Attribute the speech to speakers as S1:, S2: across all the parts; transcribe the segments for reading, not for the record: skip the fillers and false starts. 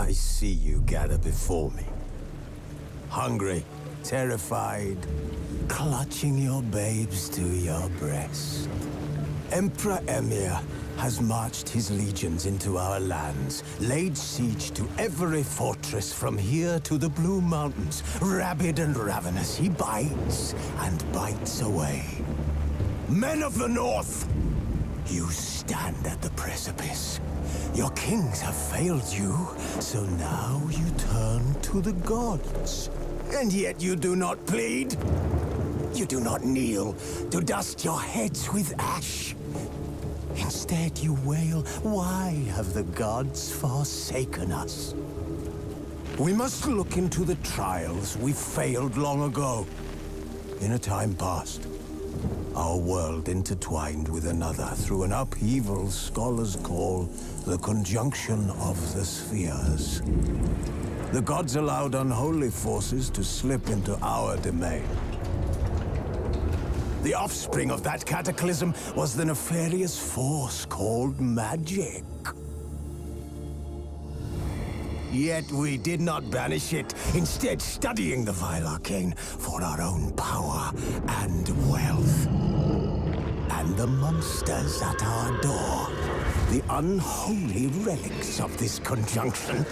S1: I see you gather before me. Hungry, terrified, clutching your babes to your breast. Emperor Emir has marched his legions into our lands, laid siege to every fortress from here to the Blue Mountains. Rabid and ravenous, he bites and bites away. Men of the North, you stand at the precipice. Your kings have failed you, so now you turn to the gods. And yet you do not plead. You do not kneel to dust your heads with ash. Instead you wail, why have the gods forsaken us? We must look into the trials we failed long ago. In a time past, our world intertwined with another through an upheaval scholars call the conjunction of the spheres. The gods allowed unholy forces to slip into our domain. The offspring of that cataclysm was the nefarious force called magic. Yet we did not banish it, instead studying the vile arcane for our own power and wealth. And the monsters at our door, the unholy relics of this conjunction.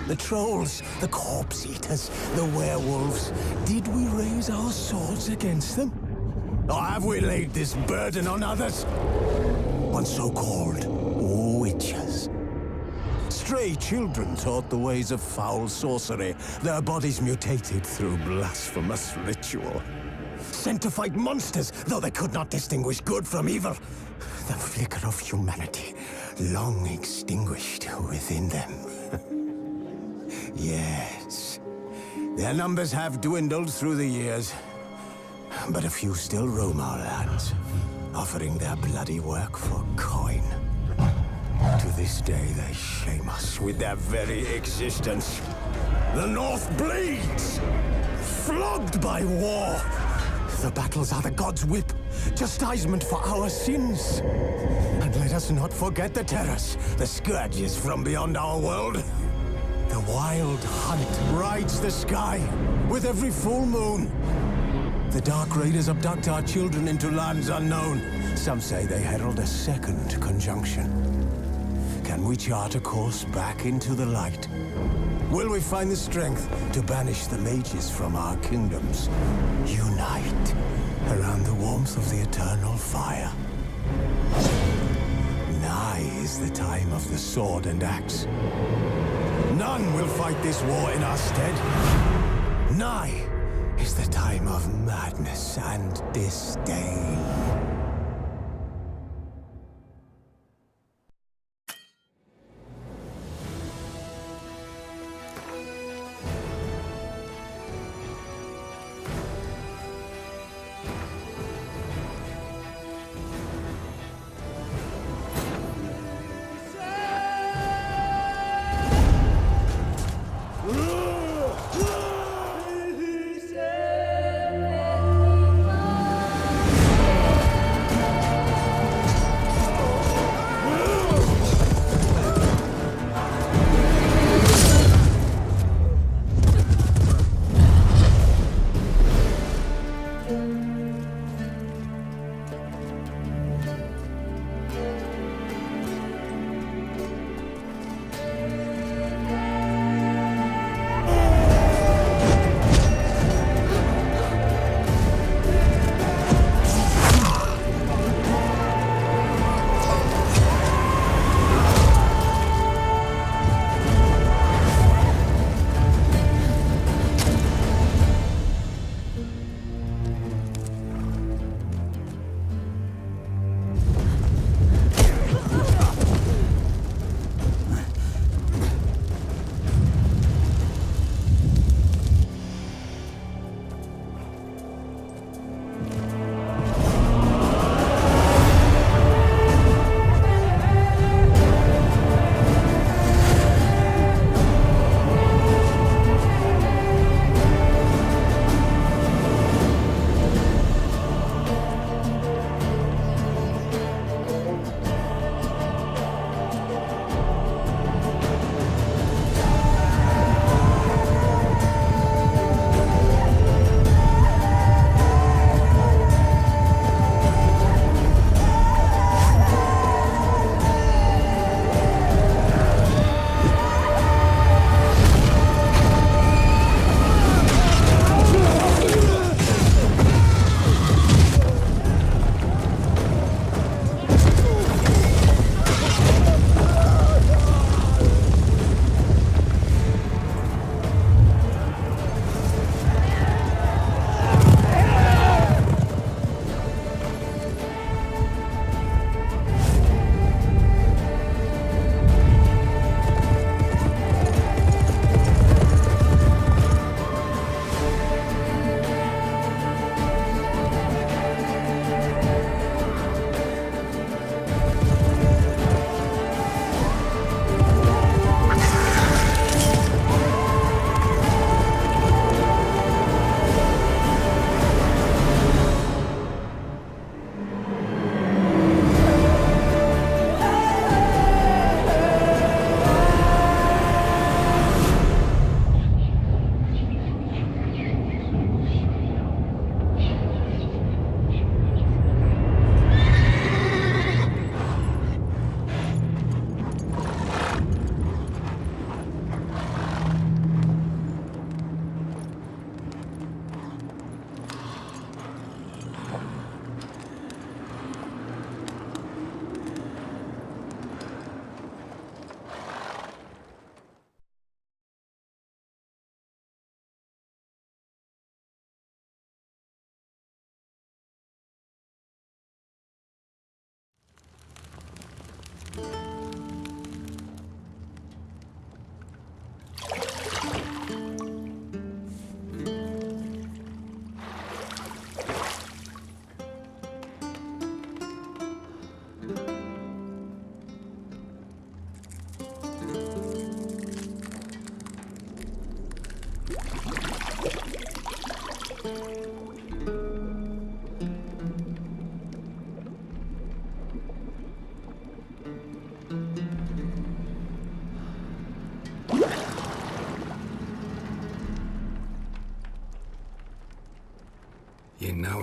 S1: The trolls, the corpse-eaters, the werewolves. Did we raise our swords against them? Or have we laid this burden on others? On so-called witches. Stray children taught the ways of foul sorcery, their bodies mutated through blasphemous ritual. Sent to fight monsters, though they could not distinguish good from evil. The flicker of humanity, long extinguished within them. Yes, their numbers have dwindled through the years, but a few still roam our lands, offering their bloody work for coin. To this day, they shame us with their very existence. The North bleeds, flogged by war. The battles are the gods' whip, chastisement for our sins. And let us not forget the terrors, the scourges from beyond our world. The wild hunt rides the sky with every full moon. The Dark Raiders abduct our children into lands unknown. Some say they herald a second conjunction. Can we chart a course back into the light? Will we find the strength to banish the mages from our kingdoms? Unite around the warmth of the eternal fire. Nigh is the time of the sword and axe. None will fight this war in our stead. Nigh is the time of madness and disdain.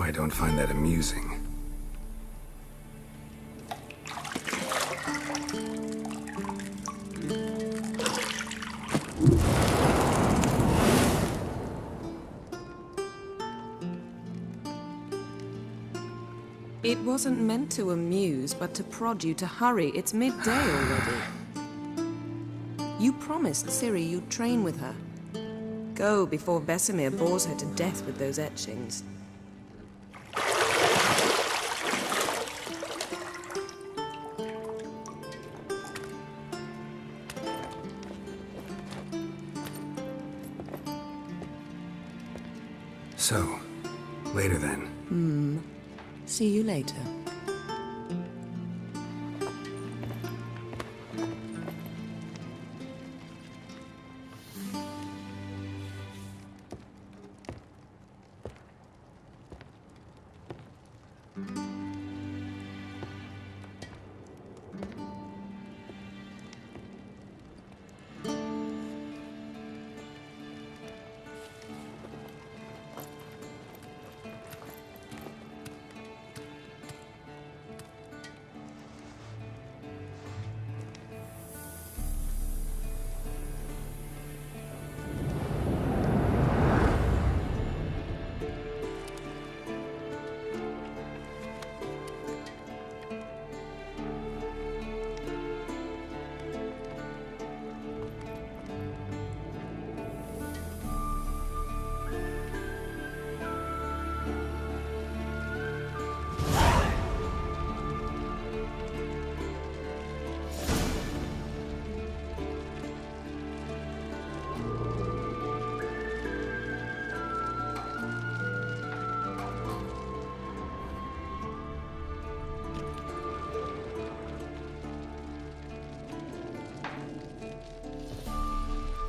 S2: I don't find that amusing.
S3: It wasn't meant to amuse, but to prod you to hurry. It's midday already. You promised Ciri you'd train with her. Go before Vesemir bores her to death with those etchings.
S2: So, later then.
S3: See you later.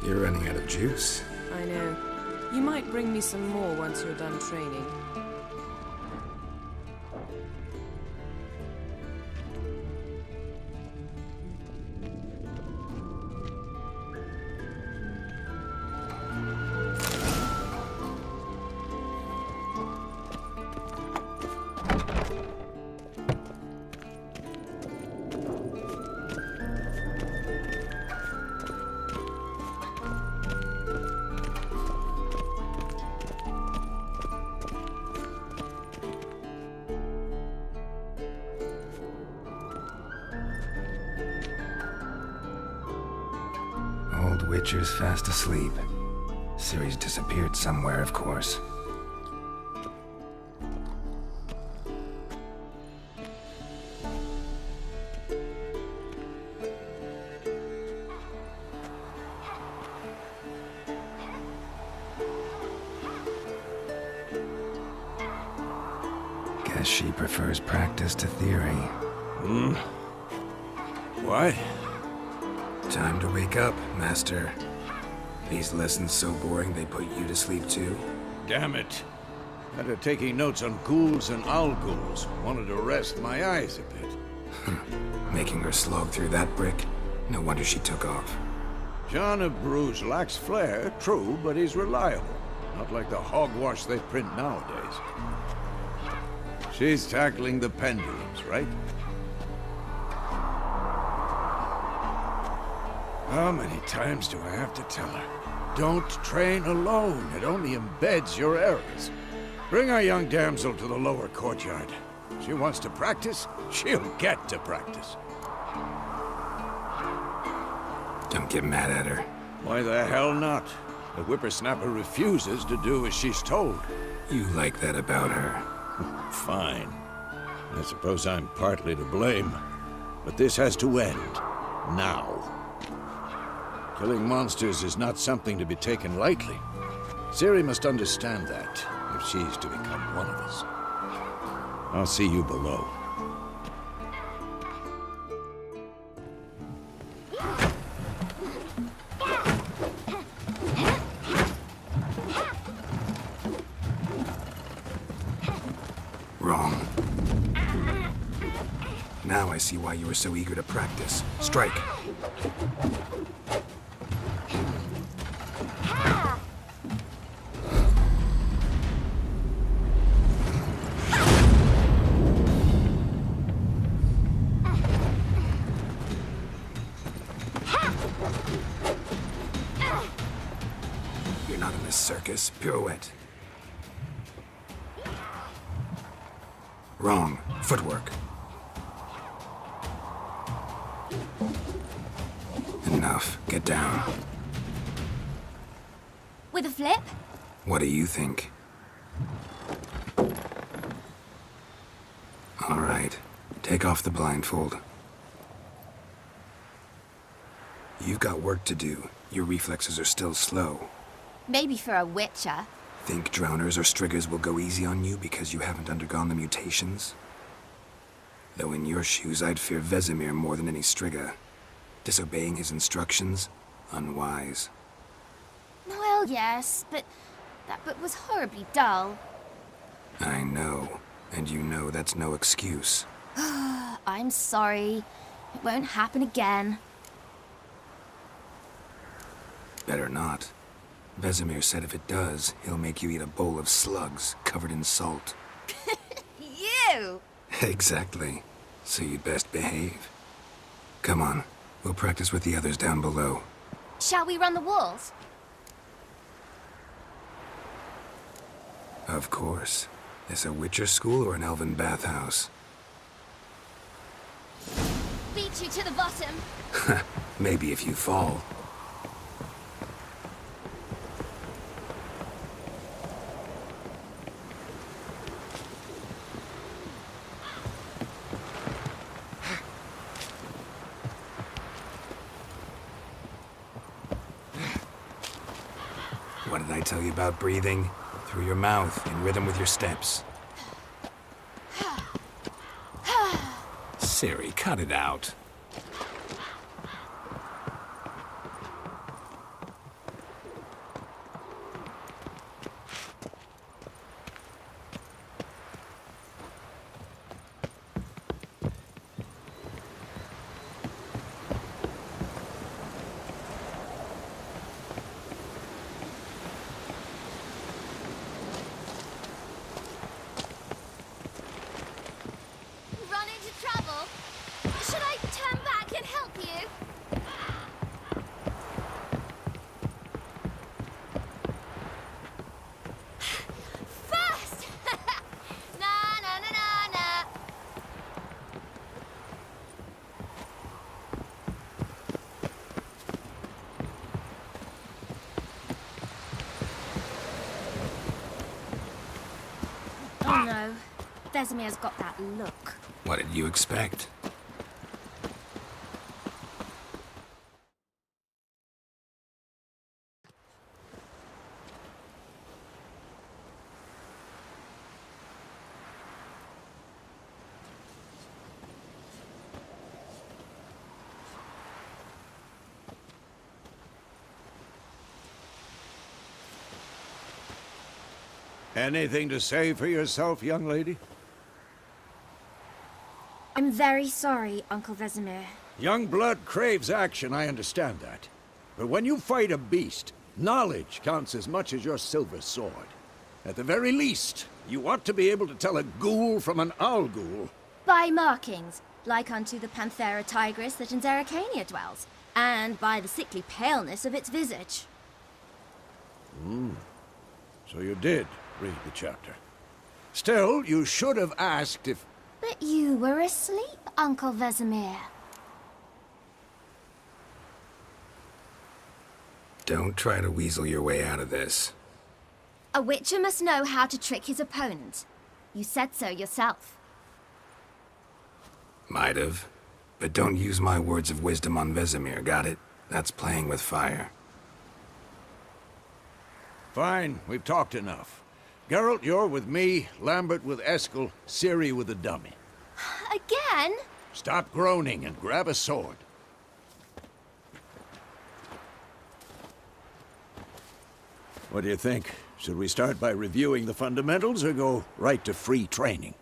S2: You're running out of juice.
S3: I know. You might bring me some more once you're done training.
S2: Old Witcher's fast asleep. Ciri's disappeared somewhere, of course. Guess she prefers practice to theory.
S4: What?
S2: Time to wake up, Master. These lessons so boring they put you to sleep too?
S4: Damn it. After taking notes on ghouls and owl ghouls, wanted to rest my eyes a bit.
S2: Making her slog through that brick? No wonder she took off.
S4: John of Bruges lacks flair, true, but he's reliable. Not like the hogwash they print nowadays. She's tackling the pendulums, right? How many times do I have to tell her? Don't train alone. It only embeds your errors. Bring our young damsel to the lower courtyard. She wants to practice, she'll get to practice.
S2: Don't get mad at her.
S4: Why the hell not? The whippersnapper refuses to do as she's told.
S2: You like that about her.
S4: Fine. I suppose I'm partly to blame. But this has to end. Now. Killing monsters is not something to be taken lightly. Ciri must understand that, if she's to become one of us. I'll see you below.
S2: Wrong. Now I see why you were so eager to practice. Strike. Not in this circus. Pirouette. Wrong. Footwork. Enough. Get down.
S5: With a flip?
S2: What do you think? All right. Take off the blindfold. You've got work to do. Your reflexes are still slow.
S5: Maybe for a witcher.
S2: Think drowners or striggers will go easy on you because you haven't undergone the mutations? Though in your shoes, I'd fear Vesemir more than any strigger. Disobeying his instructions? Unwise.
S5: Well, yes, but that book was horribly dull.
S2: I know. And you know that's no excuse.
S5: I'm sorry. It won't happen again.
S2: Better not. Vesemir said if it does, he'll make you eat a bowl of slugs covered in salt.
S5: You!
S2: Exactly. So you'd best behave. Come on. We'll practice with the others down below.
S5: Shall we run the walls?
S2: Of course. This a Witcher school or an elven bathhouse?
S5: Beat you to the bottom.
S2: Maybe if you fall. What did I tell you about breathing? Through your mouth, in rhythm with your steps. Siri, cut it out.
S5: Run into trouble? Should I turn back and help you? First! Na na na na na. Oh no. Vesemir's got that look.
S2: What did you expect?
S4: Anything to say for yourself, young lady?
S5: I'm very sorry, Uncle Vesemir.
S4: Young blood craves action, I understand that. But when you fight a beast, knowledge counts as much as your silver sword. At the very least, you ought to be able to tell a ghoul from an owl ghoul.
S5: By markings, like unto the Panthera tigris that in Zerrikania dwells, and by the sickly paleness of its visage.
S4: So you did read the chapter. Still, you should have asked if...
S5: But you were asleep, Uncle Vesemir.
S2: Don't try to weasel your way out of this.
S5: A witcher must know how to trick his opponent. You said so yourself.
S2: Might have. But don't use my words of wisdom on Vesemir, got it? That's playing with fire.
S4: Fine, we've talked enough. Geralt, you're with me, Lambert with Eskel, Ciri with the dummy.
S5: Again?
S4: Stop groaning and grab a sword. What do you think? Should we start by reviewing the fundamentals or go right to free training?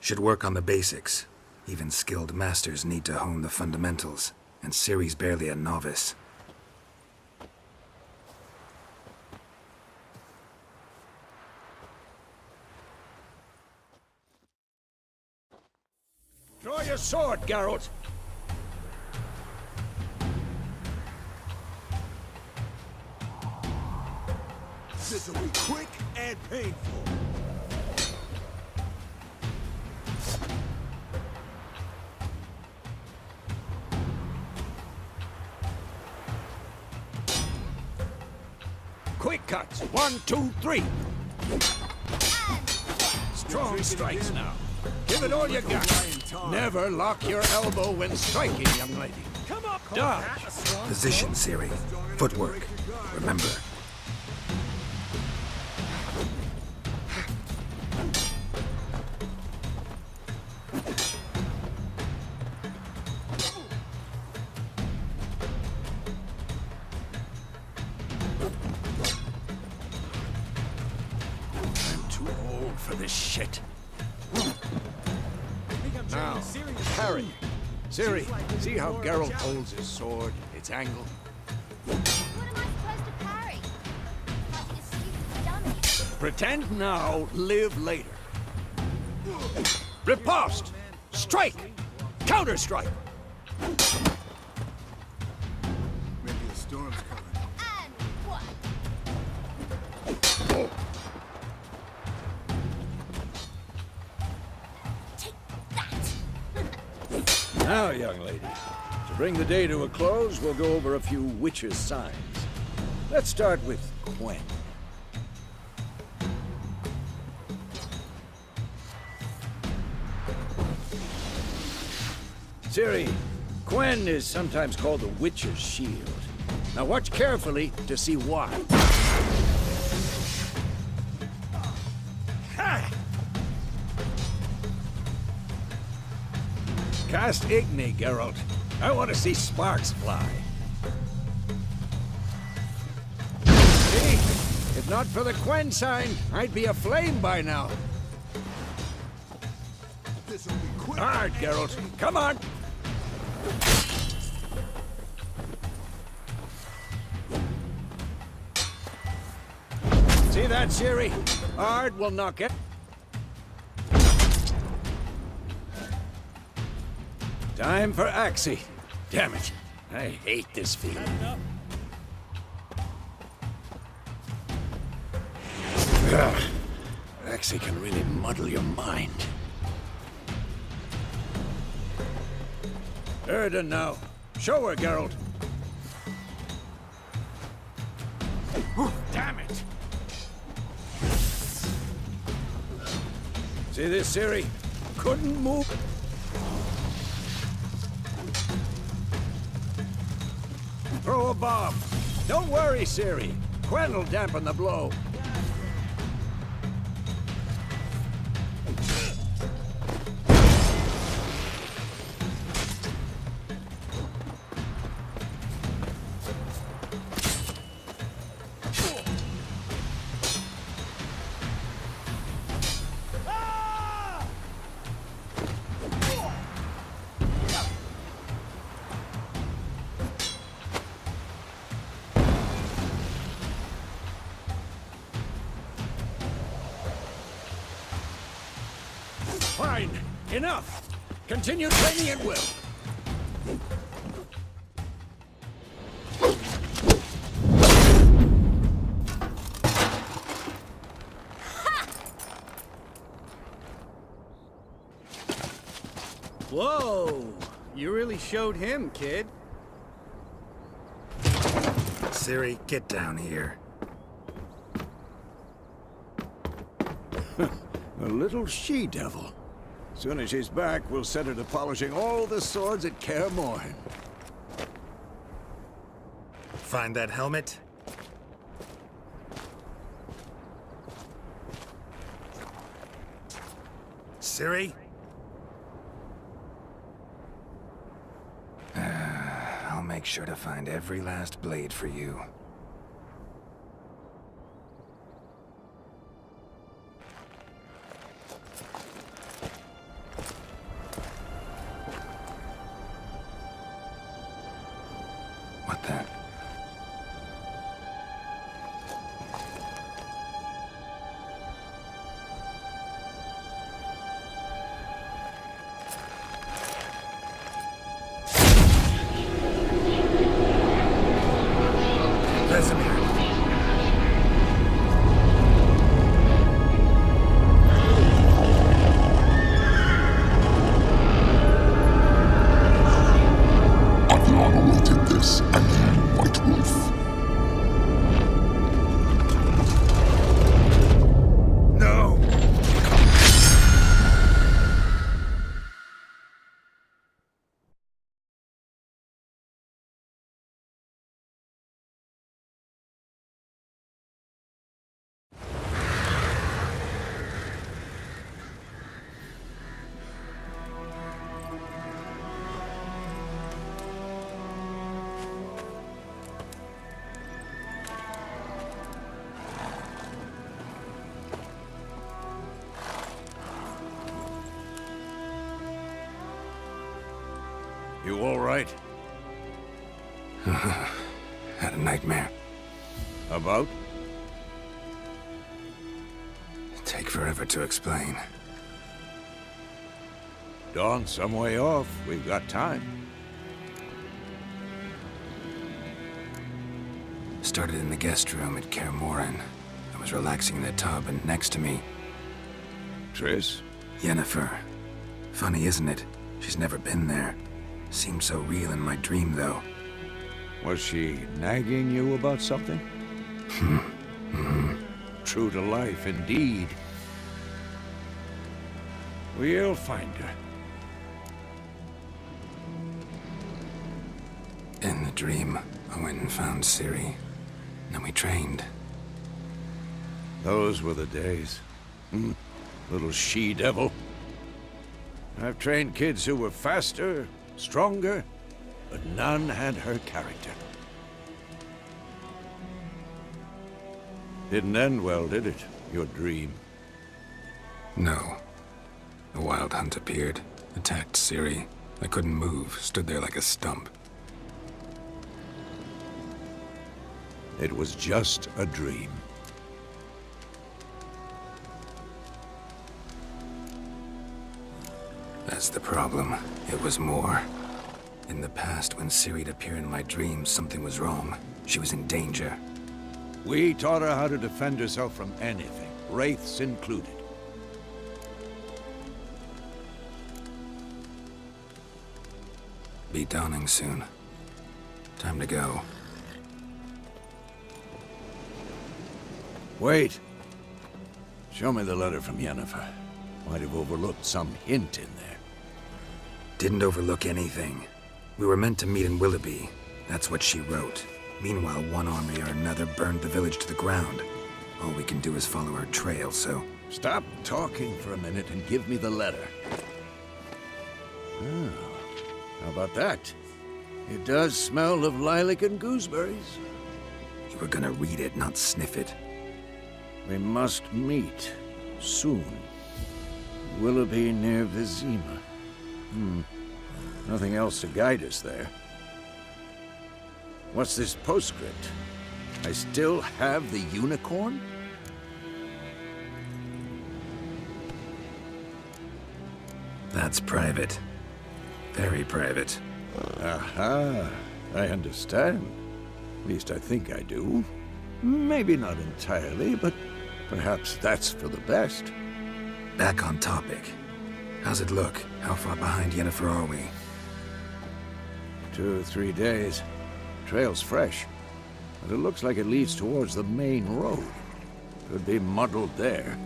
S2: Should work on the basics. Even skilled masters need to hone the fundamentals, and Ciri's barely a novice.
S4: Draw your sword, Geralt!
S1: This'll be quick and painful.
S4: Quick cuts. 1, 2, 3. Strong strikes now. Give it all you got. Never lock your elbow when striking, young lady. Come on, dodge.
S2: Position, Siri. Footwork. Remember.
S4: I'm too old for this shit. Now, parry. Siri, see how Geralt holds his sword, its angle?
S5: What am I supposed to parry? Like a stupid dummy.
S4: Pretend now, live later. Riposte! Strike! Counter-strike!
S1: Maybe a storm's coming.
S5: And what? Take that!
S4: Now, young lady, to bring the day to a close, we'll go over a few witches' signs. Let's start with Quen. Siri, Quen is sometimes called the witch's shield. Now watch carefully to see why. Cast Igni, Geralt. I want to see sparks fly. See? If not for the Quen sign, I'd be aflame by now.
S1: This'll be quick.
S4: Hard, Geralt. Come on! See that, Siri? Hard will knock it. Time for Axie. Damn it. I hate this feeling. Ugh. Axie can really muddle your mind. Erden now. Show her, Geralt. Damn it! See this, Siri? Couldn't move. Throw a bomb. Don't worry, Siri. Quen will dampen the blow. Fine. Enough. Continue training at will.
S6: Whoa! You really showed him, kid.
S2: Siri, get down here.
S4: A little she-devil. Soon as she's back, we'll set her to polishing all the swords at Kaer Morhen.
S2: Find that helmet? Siri? I'll make sure to find every last blade for you. What the?
S4: You all right?
S2: Had a nightmare.
S4: About?
S2: Take forever to explain.
S4: Dawn's some way off. We've got time.
S2: Started in the guest room at Kaer Morhen. I was relaxing in the tub, and next to me,
S4: Triss?
S2: Yennefer. Funny, isn't it? She's never been there. Seemed so real in my dream, though.
S4: Was she nagging you about something? True to life, indeed. We'll find her.
S2: In the dream, I went and found Ciri. Then we trained.
S4: Those were the days. Little she-devil. I've trained kids who were faster, stronger, but none had her character. Didn't end well, did it? Your dream?
S2: No. A wild hunt appeared, attacked Ciri. I couldn't move, stood there like a stump.
S4: It was just a dream.
S2: That's the problem. It was more. In the past, when Ciri'd appear in my dreams, something was wrong. She was in danger.
S4: We taught her how to defend herself from anything, wraiths included.
S2: Be dawning soon. Time to go.
S4: Wait. Show me the letter from Yennefer. Might have overlooked some hint in there.
S2: Didn't overlook anything. We were meant to meet in Willoughby. That's what she wrote. Meanwhile, one army or another burned the village to the ground. All we can do is follow her trail, so...
S4: Stop talking for a minute and give me the letter. Oh, how about that? It does smell of lilac and gooseberries.
S2: You were gonna read it, not sniff it.
S4: We must meet. Soon. Willoughby near Vizima. Nothing else to guide us there. What's this postscript? I still have the unicorn?
S2: That's private. Very private.
S4: Aha, I understand. At least I think I do. Maybe not entirely, but perhaps that's for the best.
S2: Back on topic. How's it look? How far behind Yennefer are we?
S4: 2 or 3 days. Trail's fresh, but it looks like it leads towards the main road. Could be muddled there.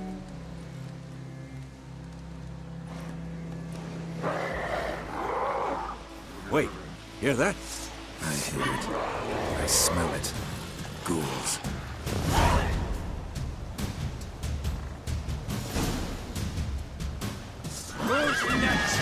S4: Wait, hear that?
S2: I hear it. I smell it. Ghouls.
S4: Who's next?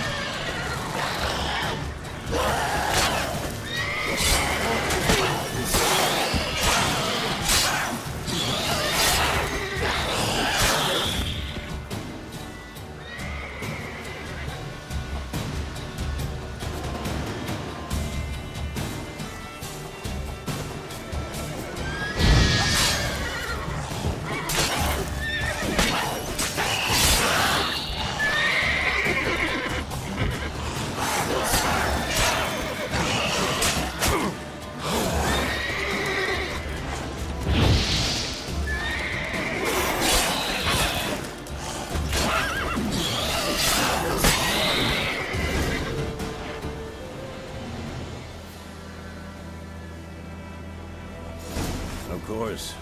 S4: Of course,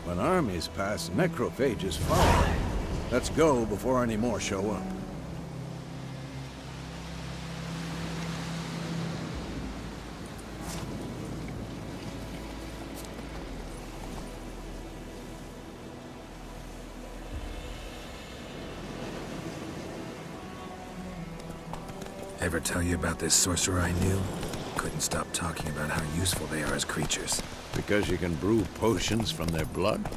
S4: when armies pass, necrophages follow. Let's go before any more show up.
S2: Ever tell you about this sorcerer I knew? Couldn't stop talking about how useful they are as creatures.
S4: Because you can brew potions from their blood?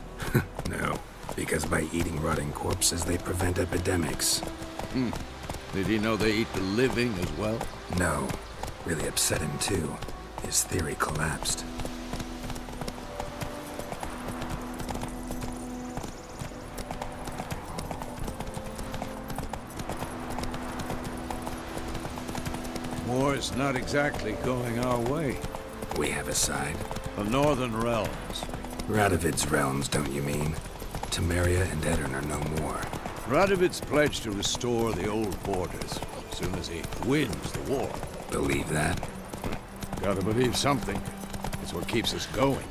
S2: No, because by eating rotting corpses, they prevent epidemics.
S4: Did he know they eat the living as well?
S2: No, Really upset him too. His theory collapsed.
S4: War's not exactly going our way.
S2: We have a side.
S4: The Northern Realms.
S2: Radovid's realms, don't you mean? Temeria and Edirn are no more.
S4: Radovid's pledged to restore the old borders as soon as he wins the war.
S2: Believe that?
S4: Gotta believe something. It's what keeps us going.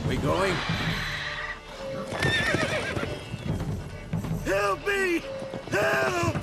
S4: We going? Help me! Help!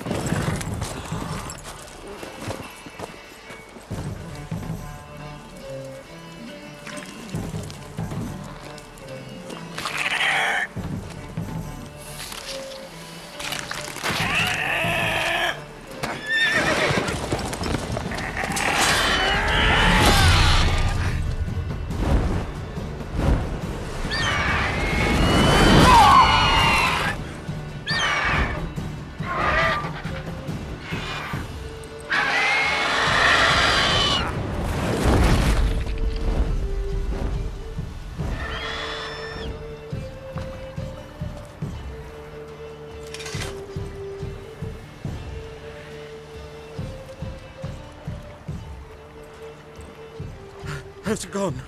S7: Has it gone?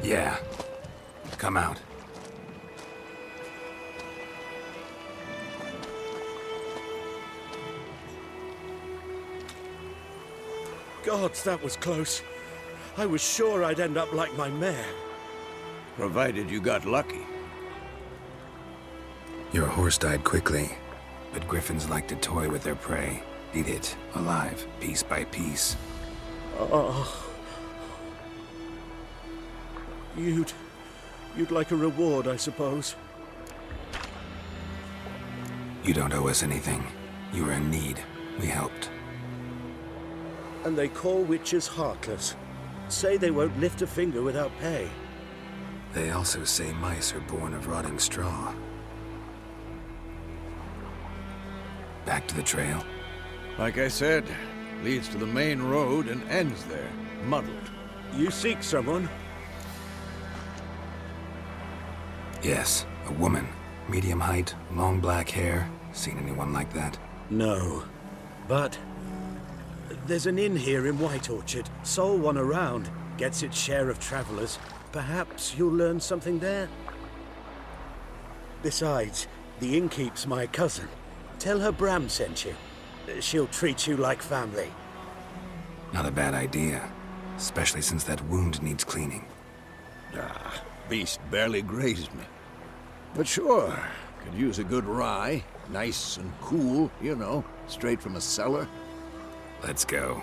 S2: Yeah. Come out.
S7: Gods, that was close. I was sure I'd end up like my mare.
S4: Provided you got lucky.
S2: Your horse died quickly, but griffins like to toy with their prey. Eat it, alive, piece by piece.
S7: Oh. You'd like a reward, I suppose.
S2: You don't owe us anything. You were in need. We helped.
S7: And they call witches heartless. Say they won't lift a finger without pay.
S2: They also say mice are born of rotting straw. Back to the trail?
S4: Like I said, leads to the main road and ends there, muddled.
S7: You seek someone?
S2: Yes, a woman. Medium height, long black hair. Seen anyone like that?
S7: No. But there's an inn here in White Orchard. Sole one around. Gets its share of travelers. Perhaps you'll learn something there? Besides, the innkeep's my cousin. Tell her Bram sent you. She'll treat you like family.
S2: Not a bad idea. Especially since that wound needs cleaning.
S4: Ah, beast barely grazed me. But sure, could use a good rye. Nice and cool, you know, straight from a cellar.
S2: Let's go.